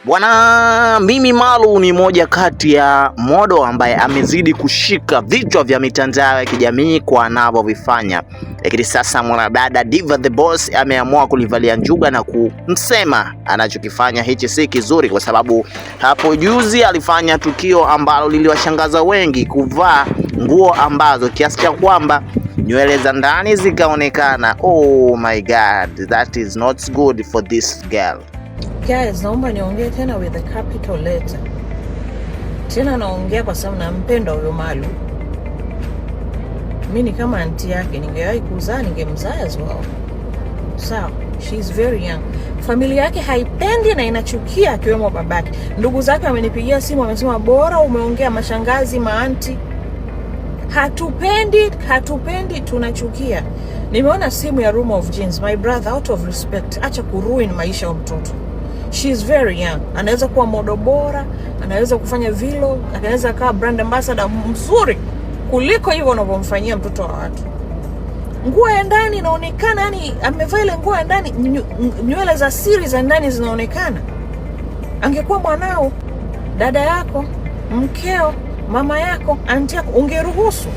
Bwana Mimi Malu ni moja kati ya modo ambaye amezidi kushika vichwa vya mitandao ya kijamii kwa anavyovifanya. Lakini sasa mwanadada Diva the Boss ameamua kulivalia njuga na kumsema anachokifanya hichi si kizuri, kwa sababu hapo juzi alifanya tukio ambalo liliwashangaza wengi, kuvaa nguo ambazo kiasi cha kwamba nywele za ndani zikaonekana. Oh my God, that is not good for this girl. Guys, naomba niongee tena with the capital letter. Tena naongea kwa sababu nampenda huyo Malu. Mimi ni kama aunti yake, ningewahi kuzaa ningemzaa as well. Sawa, she is very young. Familia yake haipendi na inachukia, akiwemo babake. Ndugu zake wamenipigia simu wamesema bora umeongea, mashangazi, maanti. Hatupendi, tunachukia. Nimeona simu ya Room of Jeans. My brother, out of respect, acha kuruin maisha ya mtoto. She is very young. Anaweza kuwa modo bora, anaweza kufanya vlog, anaweza kuwa brand ambassador mzuri kuliko hivyo unavyomfanyia mtoto wa watu. Nguo ya ndani inaonekana, yani amevaa ile nguo ya ndani, nywele za siri za ndani zinaonekana. Angekuwa mwanao, dada yako, mkeo, mama yako, aunti yako, ungeruhusu?